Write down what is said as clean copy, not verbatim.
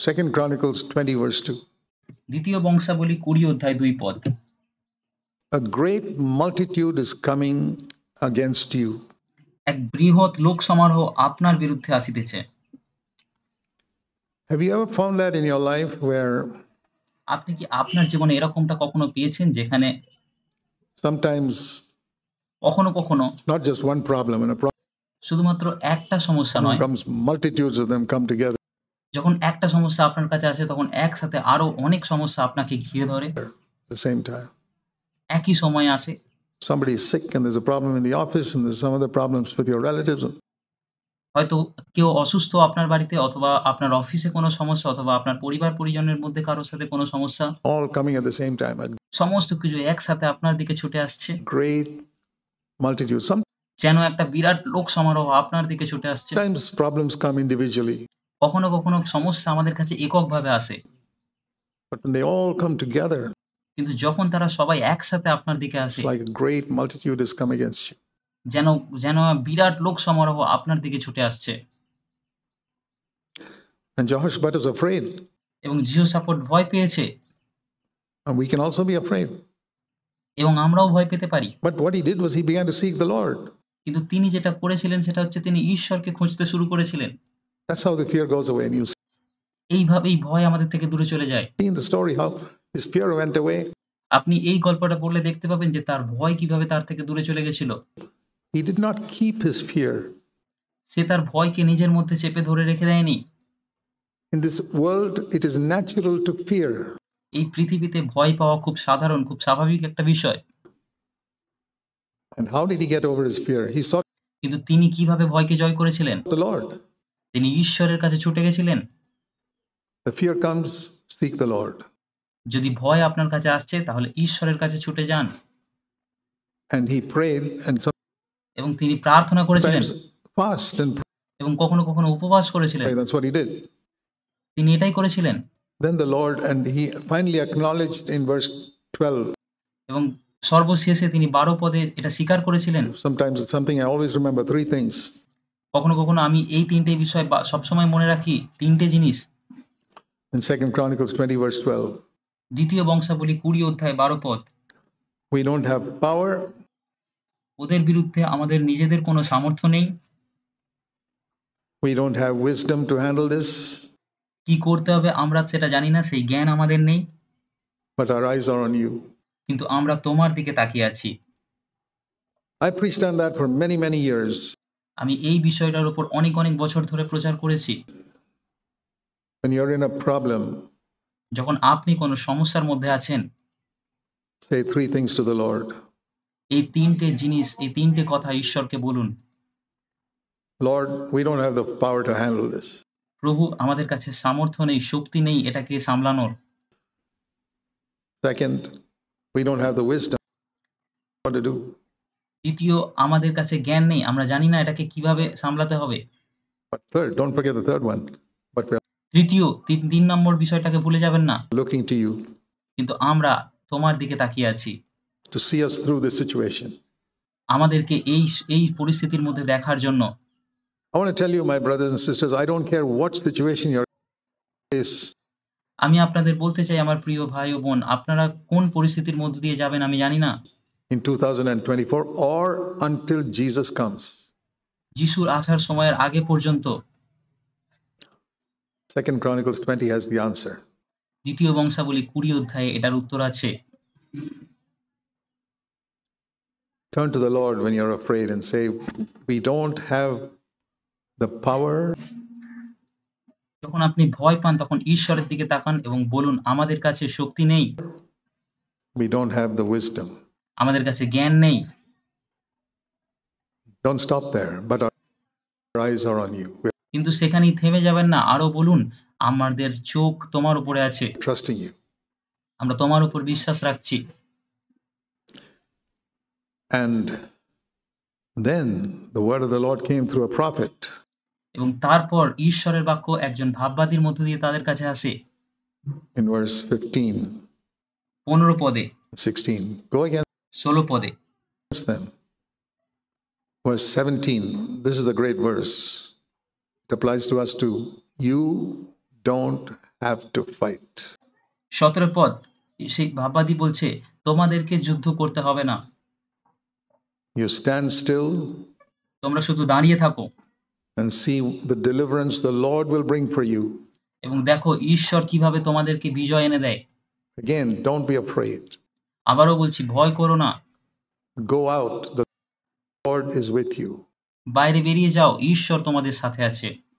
Second Chronicles 20 verse 2. দ্বিতীয় বংশাবলী 20:2 A great multitude is coming against you. এক বৃহৎ লোক সমারোহ আপনার বিরুদ্ধে আসিতেছে। Have you ever found that in your life where আপনি কি আপনার জীবনে এরকমটা কখনো পেয়েছেন যেখানে sometimes কখনো কখনো not just one problem and a problem শুধুমাত্র একটা সমস্যা নয়, comes, multitudes of them come together যখন একটা সমস্যা আপনার কাছে আসে তখন একসাথে আরো অনেক সমস্যা আপনাকে ঘিরে ধরে at the same time. একই সময়ে আসে। Somebody is sick and there's a problem in the office and there's some other problems with your relatives. হয়তো কেউ অসুস্থ আপনার বাড়িতে, অথবা আপনার অফিসে কোনো সমস্যা, অথবা আপনার পরিবার পরিজনের মধ্যে কারোর সাথে কোনো সমস্যা, All coming at the same time. A সমস্ত কিছু একসাথে আপনার দিকে ছুটে আসছে। great multitude. যেন একটা বিরাট লোক সমারোহ আপনার দিকে ছুটে আসছে। Sometimes problems come individually, কখনো কখনো সমস্যা আমাদের কাছে এককভাবে আসে, but when they all come together, কিন্তু যখন তারা সবাই একসাথে আপনার দিকে আসে, it's like a great multitude has come against you. যেন যেন বিরাট লোক সমারোহ আপনার দিকে ছুটে আসছে। And Jehoshaphat was afraid. এবং জিহোশাফাত ভয় পেয়েছে, And we can also be afraid. এবং আমরাও ভয় পেতে পারি। But what he did was he began to seek the Lord. কিন্তু তিনি যেটা করেছিলেন সেটা হচ্ছে তিনি ঈশ্বরকে খুঁজতে শুরু করেছিলেন। That's how the fear goes away. And you এইভাবেই ভয় আমাদের থেকে দূরে চলে যায়। see in the story how his fear went away. আপনি এই গল্পটা পড়লে দেখতে পাবেন যে তার ভয় কিভাবে তার থেকে দূরে চলে গেছিল। He did not keep his fear. সে তার ভয়কে নিজের মধ্যে চেপে ধরে রেখে দেয়নি। In this world, it is natural to fear. এই পৃথিবীতে ভয় পাওয়া খুব সাধারণ, খুব স্বাভাবিক একটা বিষয়। And how did he get over his fear? He sought কিন্তু তিনি কিভাবে ভয়কে জয় করেছিলেন? the Lord. তিনি ঈশ্বরের কাছে ছুটে গেছিলেন। The fear comes, seek the Lord. যদি ভয় আপনার কাছে আসছে তাহলে ঈশ্বরের কাছে ছুটে যান। And he prayed and এবং তিনি প্রার্থনা করেছিলেন sometimes fast and এবং কখনো কখনো উপবাস করেছিলেন। pray. That's what he did. তিনি এটাই করেছিলেন। Then the Lord, and he finally acknowledged in verse 12. এবং সর্বশেষে তিনি 12 পদে এটা স্বীকার করেছিলেন। Sometimes it's something I always remember, 3 things. কখনো কখনো আমি এই 3টে বিষয় সবসময় মনে রাখি, 3টে জিনিস। In 2 Chronicles 20 verse 12. দ্বিতীয় বংশাবলী 20:12 পদ। We don't have power. ওদের বিরুদ্ধে আমাদের নিজেদের কোনো সামর্থ্য নেই। We don't have wisdom to handle this. কি করতে হবে আমরা সেটা জানি না, সেই জ্ঞান আমাদের নেই। But our eyes are on you. কিন্তু আমরা তোমার দিকে তাকিয়ে আছি। I preached on that for many, many years. আমি এই বিষয়টার উপর অনেক অনেক বছর ধরে প্রচার করেছি। When you're in a problem, যখন আপনি কোনো সমস্যার মধ্যে আছেন, say 3 things to the Lord. এই 3টে জিনিস, এই 3টে কথা ঈশ্বরকে বলুন। Lord, we don't have the power to handle this. প্রভু, আমাদের কাছে সামর্থ্য নেই, শক্তি নেই এটাকে সামলানোর। Second, we don't have the wisdom what to do. দ্বিতীয়, আমাদের কাছে জ্ঞান নেই, আমরা জানি না এটাকে কিভাবে সামলাতে হবে। But third, don't forget the third one. But we're তৃতীয়, 3 নম্বর বিষয়টাকে ভুলে যাবেন না। looking to you কিন্তু আমরা তোমার দিকে তাকিয়ে আছি। to see us through this situation. আমাদেরকে এই পরিস্থিতির মধ্যে দেখার জন্য। I want to tell you, my brothers and sisters, I don't care what situation you're in. আমি আপনাদের বলতে চাই আমার প্রিয় ভাই ও বোন, আপনারা কোন পরিস্থিতির মধ্য দিয়ে যাবেন আমি জানি না। In 2024 or until Jesus comes. যিশুর আসার সময়ের আগে পর্যন্ত। 2 Chronicles 20 has the answer. দ্বিতীয় বংশাবলী 20 অধ্যায়ে এটার উত্তর আছে। Turn to the Lord when you're afraid and say, we don't have the power. যখন আপনি ভয় পান তখন ঈশ্বরের দিকে তাকান এবং বলুন, আমাদের কাছে শক্তি নেই, We don't have the wisdom. আমাদের কাছে জ্ঞান নেই। Don't stop there, but our eyes are on you. We're কিন্তু সেখানেই থেমে যাবেন না, আরো বলুন, আমাদের চোখ তোমার উপরে আছে, trusting you. আমরা তোমার উপর বিশ্বাস রাখছি। And then the word of the Lord came through a prophet. এবং তারপর ঈশ্বরের বাক্য একজন ভাববাদীর মধ্য দিয়ে তাদের কাছে আসে। In verse 15, 15 পদে, 16. Go against 16 পদে। them. Verse 17. This is the great verse. It applies to us too. You don't have to fight. 17 পদ সেই ভাববাদী বলছে, তোমাদেরকে যুদ্ধ করতে হবে না। You stand still তোমরা শুধু দাঁড়িয়ে থাকো and see the deliverance the Lord will bring for you. এবং দেখো ঈশ্বর কিভাবে তোমাদেরকে বিজয় এনে দেয়। Again, don't be afraid. আবারও বলছি, ভয় করো না। Go out. The Lord is with you. বাইরে বেরিয়ে যাও, ঈশ্বর তোমাদের সাথে আছে।